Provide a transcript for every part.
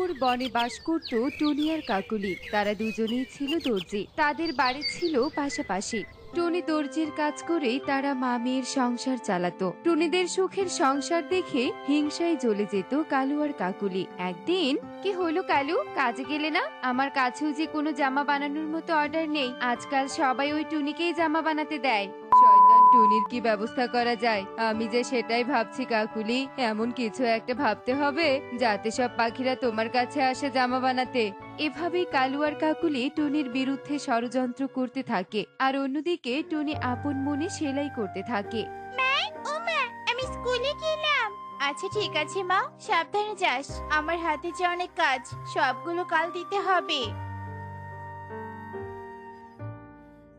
ঘোর বনে বাস করত টুনি আর কাকুলি। তারা দুজনেই ছিল দর্জি। তাদের বাড়ি ছিল পাশাপাশি। টুনি দর্জির কাজ করেই তারা মা মেয়ের সংসার চালাতো। টুনিদের সুখের সংসার দেখে হিংসায় জ্বলে যেত কালু আর কাকুলি। একদিন, কি হলো কালু, কাজে গেলে না? আমার কাছেও যে কোনো জামা বানানোর মতো অর্ডার নেই। আজকাল সবাই ওই টুনিকেই জামা বানাতে দেয়। শয়তান টুনির কি ব্যবস্থা করা যায়? আমি যে সেটাই ভাবছি কাকুলি। এমন কিছু একটা ভাবতে হবে যাতে সব পাখিরা তোমার কাছে আসে জামা বানাতে। এভাবেই কালু আর কাকুলি টুনির বিরুদ্ধে ষড়যন্ত্র করতে থাকে, আর অন্যদিকে টুনি আপন মনে সেলাই করতে থাকে। ও মা, আমি স্কুলে গেলাম। আচ্ছা ঠিক আছে মা, সাবধানে যাস। আমার হাতে যে অনেক কাজ, সবগুলো কাল দিতে হবে।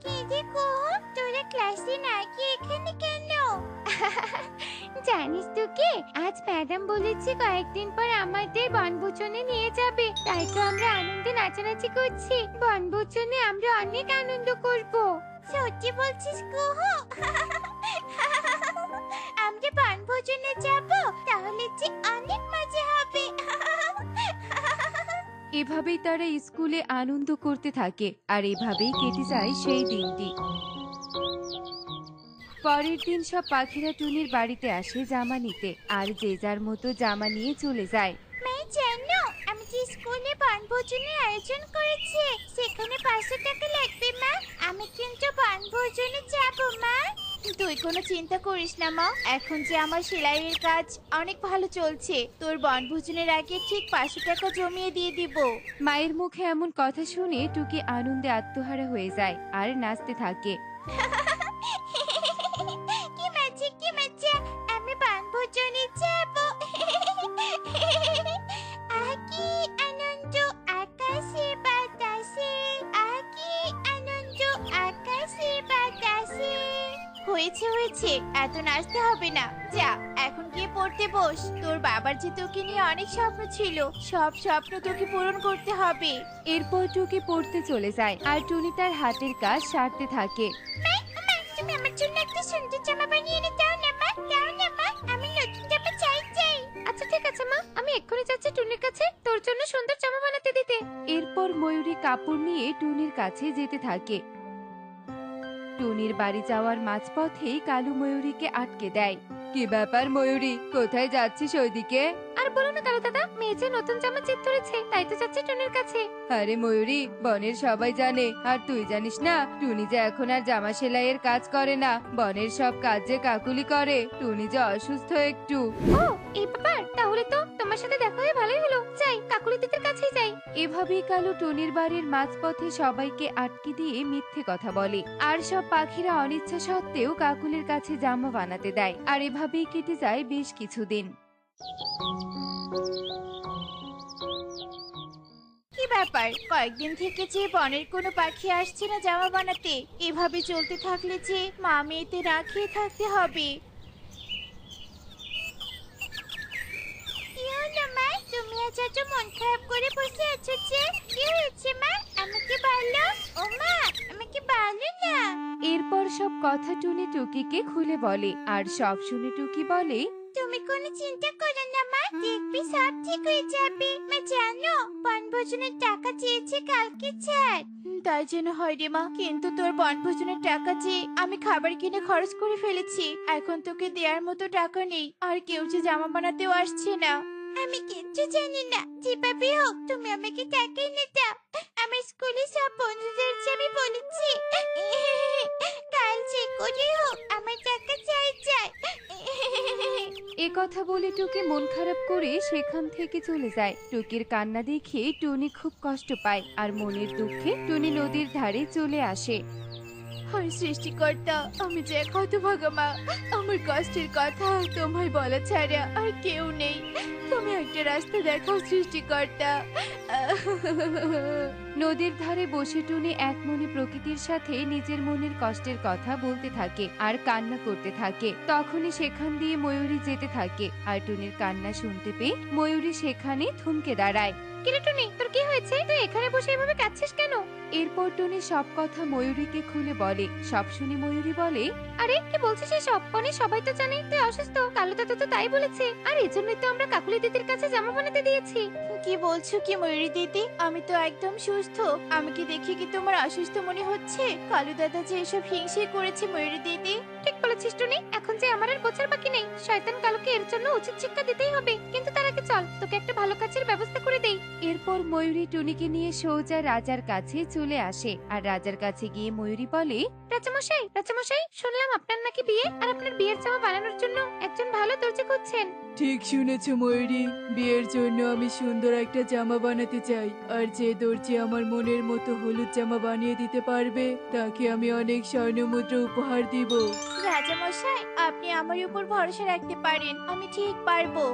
কি দেখো, তোরা ক্লাসে না গিয়ে এখানে কেন? জানিস তো কি, আজ ম্যাডাম বলেছে কয়েকদিন পর আমাদের বনভোজনে নিয়ে যাবে। তাই তো আমরা আনন্দে নাচানাচি করছি। বনভোজনে আমরা অনেক আনন্দ করব। সত্যি বলছিস কুহু? আমরা বনভোজনে যাব, তাহলে যে অনেক মজা হবে। এভাবেই তারা স্কুলে আনন্দ করতে থাকে, আর এভাবেই কেটে যায় সেই দিনটি। পরের দিন সব পাখিরা টুনির বাড়িতে আসে জামা নিতে, আর যে যার মতো জামা নিয়ে চলে যায়। মা জানো, আমি যে স্কুলে বনভোজনের আয়োজন করেছি, সেখানে 500 টাকা লাগবে মা। আমি কিন্তু বনভোজনে যাব মা। তুই কোনো চিন্তা করিস না মা, এখন যে আমার সেলাইয়ের কাজ অনেক ভালো চলছে, তোর বনভোজনের আগে ঠিক 500 টাকা জমিয়ে দিয়ে দিব। মায়ের মুখে এমন কথা শুনে টুকি আনন্দে আত্মহারা হয়ে যায় আর নাচতে থাকে। কি মজা, কি মজা, আমি বনভোজনে যাব। কি আনন্দ আকাশে বাতাসে, কি আনন্দ আকাশে বাতাসে। হয়েছে হয়েছে, এত নাচতে হবে না। যা, এখন গিয়ে পড়তে বস। তোর বাবার যে তোকে নিয়ে অনেক স্বপ্ন ছিল, সব স্বপ্ন তোকে পূরণ করতে হবে। এরপর টুকি পড়তে চলে যায়, আর টুনি তার হাতের কাজ সারতে থাকে। মা, তুমি আমার জন্য একটা সুন্দর জামা বানিয়ে এনে দাও না মা, দাও না মা, আমি নতুন জামা চাই চাই। আচ্ছা ঠিক আছে মা, আমি এক্ষুনি যাচ্ছি টুনির কাছে তোর জন্য সুন্দর জামা বানাতে দিতে। এরপর ময়ূরী কাপড় নিয়ে টুনির কাছে যেতে থাকে। টুনির বাড়ি যাওয়ার মাঝপথেই কালু ময়ূরীকে আটকে দেয়। কি ব্যাপার ময়ূরী, কোথায় যাচ্ছিস ওইদিকে? আর বলো না কালু দাদা, মেয়ে যে নতুন জামা চেক ধরেছে, তাই তো যাচ্ছি টুনির কাছে। আরে ময়ূরী, বনের সবাই জানে, আর তুই জানিস না টুনি যে এখন আর জামা সেলাইয়ের কাজ করে না, বনের সব কাজ যে কাকুলি করে। টুনি যে অসুস্থ একটু। ও, এই ব্যাপার, তাহলে তো তোমার সাথে দেখা হয়ে ভালোই হলো। যাই, কাকুলি দিদির কাছেই যাই। এভাবেই কালু টুনির বাড়ির মাঝপথে সবাইকে আটকে দিয়ে মিথ্যে কথা বলে, আর সব পাখিরা অনিচ্ছা সত্ত্বেও কাকুলির কাছে জামা বানাতে দেয়। আর এভাবেই কেটে যায় বেশ কিছুদিন। কি ব্যাপার, কয়েকদিন থেকে যে বনের কোনো পাখি আসছে না জামা বানাতে? এভাবে চলতে থাকলে যে মা মেয়েতে না খেয়ে থাকতে হবে। কি হলো মা, তুমি আজ এত মন খারাপ করে বসে আছো যে? কি হয়েছে মা, আমাকে বলো। ও মা, আমাকে বলো না। এরপর সব কথা টুনি টুকিকে খুলে বলে, আর সব শুনে টুকি বলে, তুমি কোনো চিন্তা করো না মা, দেখবি সব ঠিক হয়ে যাবে। মা জানো, বনভোজনের টাকা চেয়েছে কালকে স্যার। তাই যেন হয় রে মা, কিন্তু তোর বনভোজনের টাকা যে আমি খাবার কিনে খরচ করে ফেলেছি। এখন তোকে দেওয়ার মতো টাকা নেই, আর কেউ যে জামা বানাতেও আসছে না। আমি কিচ্ছু জানি না, যেভাবে হোক তুমি আমাকে টাকা এনে দাও। আমার স্কুলে সব বন্ধুদের যে আমি বলেছি, কাল যে করে হোক আমার টাকা চাই চাই। এ কথা বলে টুকি মন খারাপ করে সেখান থেকে চলে যায়। টুকির কান্না দেখে টুনি খুব কষ্ট পায়, আর মনের দুঃখে টুনি নদীর ধারে চলে আসে। হায় সৃষ্টিকর্তা, আমি যে এক হতভাগা মা, আমার কষ্টের কথা তোমায় বলা ছাড়া আর কেউ নেই। তুমি একটা রাস্তা দেখাও সৃষ্টিকর্তা। নদীর ধারে বসে টুনি এক মনে প্রকৃতির সাথে নিজের মনের কষ্টের কথা বলতে থাকে আর কান্না করতে থাকে। তখনই সেখান দিয়ে ময়ূরী যেতে থাকে, আর টুনির কান্না শুনতে পেয়ে ময়ূরী সেখানে থমকে দাঁড়ায়। কিরে টুনি, তোর কি হয়েছে? তুই এখানে বসে এভাবে কাঁদছিস কেন? এরপর টুনি সব কথা ময়ূরীকে খুলে বলে। সব শুনে ময়ূরী বলে, আরে কি বলছিস এসব? বনে সবাই তো জানে তুই অসুস্থ, কালো দাদা তো তাই বলেছে, আর এজন্যই তো আমরা কাকুলি দিদির কাছে জামা বানাতে দিয়েছি। কি বলছো কি ময়ূরী দিদি? আমি তো একদম সুস্থ। আমাকে দেখে কি তোমার অসুস্থ মনে হচ্ছে? কালু দাদা যে এসব হিংসে করেছে ময়ূরী দিদি। ঠিক বলেছিস টুনি, এখন যে আমার আর গোছার বাকি নেই। শয়তান কালুকে এর জন্য উচিত শিক্ষা দিতেই হবে। কিন্তু তার আগে চল তোকে একটা ভালো কাজের ব্যবস্থা করে দেই। এরপর ময়ূরী টুনিকে নিয়ে সোজা রাজার কাছে চলে আসে। আর রাজার কাছে গিয়ে ময়ূরী বলে, রাজামশাই রাজামশাই, শুনলাম আপনার নাকি বিয়ে, আর আপনার বিয়ের জামা বানানোর জন্য একজন ভালো দর্জি খুঁজছেন। ঠিক শুনেছো ময়ূরী, বিয়ের জন্য আমি সুন্দর একটা জামা বানাতে চাই। আর যে দর্জি আমার মনের মতো হলুদ জামা বানিয়ে দিতে পারবে তাকে আমি অনেক স্বর্ণমুদ্রা উপহার দিব। রাজামশাই, আপনি আমার উপর ভরসা রাখতে পারেন, আমি ঠিক পারবো।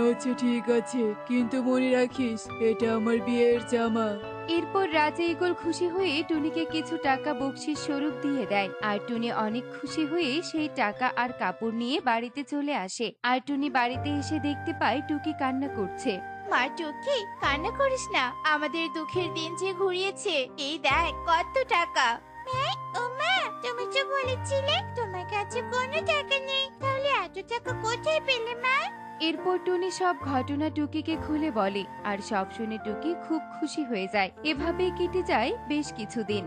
আচ্ছা ঠিক আছে, কিন্তু মনে রাখিস এটা আমার বিয়ের জামা। এরপর রাজা ঈগল খুশি হয়ে টুনিকে কিছু টাকা বকশিস স্বরূপ দিয়ে দেয়। আর টুনি অনেক খুশি হয়ে সেই টাকা আর কাপড় নিয়ে বাড়িতে চলে আসে। আর টুনি বাড়িতে এসে দেখতে পায় টুকি কান্না করছে। মা টুকি, কান্না করিস না, আমাদের দুঃখের দিন যে ঘুরিয়েছে। এই দেখ কত টাকা। ও মা, তুমি তো বলেছিলে তোমার কাছে কোনো টাকা নেই, তাহলে এত টাকা কোথায় পেলে মা? এরপর টুনি সব ঘটনা টুকিকে খুলে বলে। আর সব শুনে টুকি খুব খুশি হয়ে যায়। এভাবেই কেটে যায় বেশ কিছুদিন।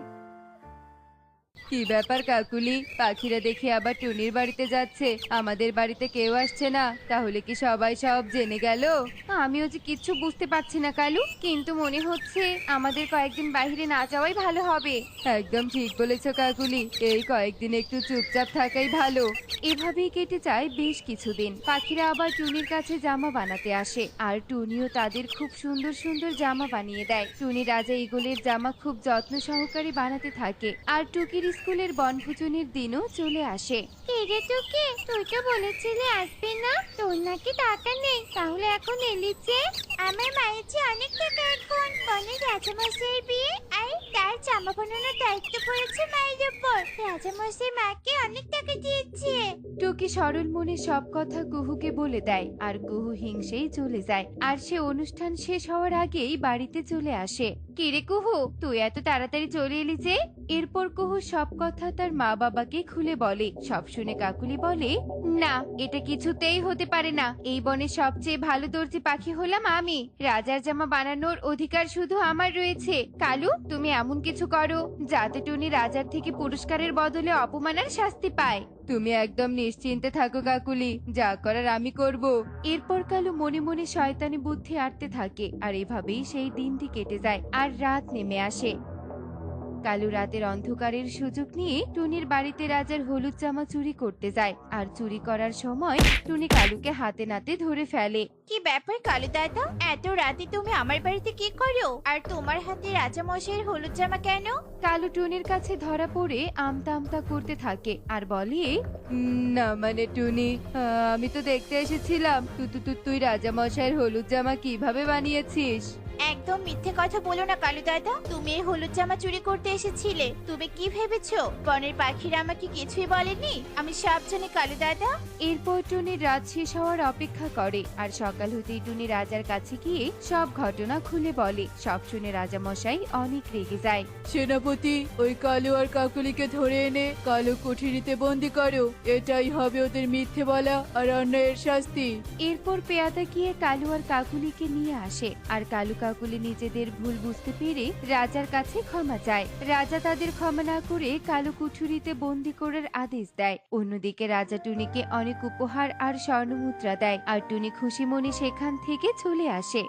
কি ব্যাপার কাকুলি, পাখিরা দেখে আবার টুনির বাড়িতে যাচ্ছে, আমাদের বাড়িতে কেউ আসছে না। তাহলে কি সবাই সব জেনে গেল? আমিও যে কিচ্ছু বুঝতে পারছি না কালু, কিন্তু মনে হচ্ছে আমাদের কয়েকদিন বাইরে না যাওয়াই ভালো হবে। একদম ঠিক বলেছো কাকুলি, এই কয়েকদিন একটু চুপচাপ থাকাই ভালো। এভাবেই কেটে যায় বেশ কিছুদিন। পাখিরা আবার টুনির কাছে জামা বানাতে আসে। আর টুনিও তাদের খুব সুন্দর সুন্দর জামা বানিয়ে দেয়। টুনি রাজা ঈগলের জামা খুব যত্ন সহকারে বানাতে থাকে। আর টুকির স্কুলের বনভোজনের দিনও চলে আসে। রে টুকি, তুই তো বলেছিলি আসবি না, তোর নাকি টাকা নেই, তাহলে এখন এলি যে? আমার মায়ের যে অনেক টাকা, এখন বনের রাজামশাইয়ের বিয়ে আর তার জামা বানানোর দায়িত্ব পড়েছে মায়ের উপর। রাজামশাই মাকে অনেক টাকা দিয়েছে। টুকি সরল মনে সব কথা কুহুকে বলে দেয়। আর কুহু হিংসেই চলে যায়। আর সে অনুষ্ঠান শেষ হওয়ার আগেই বাড়িতে চলে আসে। কিরে কুহু, তুই এত তাড়াতাড়ি চলে এলি যে? এরপর কুহু সব কথা তার মা বাবাকে খুলে বলে। সব শুনে কাকুলি বলে, না, এটা কিছুতেই হতে পারে না। এই বনের সবচেয়ে ভালো দর্জি পাখি হলাম আমি। রাজার জামা বানানোর অধিকার শুধু আমার রয়েছে। কালু, তুমি এমন কিছু করো যাতে টুনি রাজার থেকে পুরস্কারের বদলে অপমানের শাস্তি পায়। তুমি একদম নিশ্চিন্তে থাকো কাকুলি, যা করার আমি করব। এরপর কালু মনে মনে শয়তানি বুদ্ধি আঁটতে থাকে। আর এভাবেই সেই দিনটি কেটে যায়। আর রাত নেমে আসে। কালু রাতের অন্ধকারের সুযোগ নিয়ে টুনির বাড়িতে রাজার হলুদ জামা চুরি করতে যায়। আর চুরি করার সময় টুনি কালুকে হাতে নাতে ধরে ফেলে। কি ব্যাপার কালু দাদা, এত রাতে তুমি আমার বাড়িতে কি করো? আর তোমার হাতে রাজামশাইয়ের হলুদ জামা কেন? কালু টুনির কাছে ধরা পড়ে আমতা আমতা করতে থাকে। আর বলে, না মানে টুনি, আমি তো দেখতে এসেছিলাম তুই রাজা মশাইয়ের হলুদ জামা কিভাবে বানিয়েছিস। একদম মিথ্যে কথা বলো না কালু দাদা, তুমি এই হলুদ জামা চুরি করতে এসেছিলে। তুমি কি ভেবেছো বনের পাখিরা আমাকে কিছুই বলেনি? আমি সব জানি কালু দাদা। এরপর টুনির রাত শেষ হওয়ার অপেক্ষা করে। আর সকাল হতেই টুনি রাজার কাছে গিয়ে সব ঘটনা খুলে বলে। সব শুনে রাজা মশাই অনেক রেগে যায়। সেনাপতি, ওই কালু আর কাকুলিকে ধরে এনে কালো কুঠিরিতে বন্দি করো। এটাই হবে ওদের মিথ্যে বলা আর অন্যায়ের শাস্তি। এরপর পেয়াদা গিয়ে কালু আর কাকুলিকে নিয়ে আসে। আর কালু কাকুলি নিজেদের ভুল বুঝতে পেরে রাজার কাছে ক্ষমা চায়। রাজা তাদের ক্ষমা না করে কালু কুঠুরিতে বন্দি করার আদেশ দেয়। অন্যদিকে রাজা টুনিকে অনেক উপহার আর স্বর্ণমুদ্রা দেয়। আর টুনি খুশি মনে সেখান থেকে চলে আসে।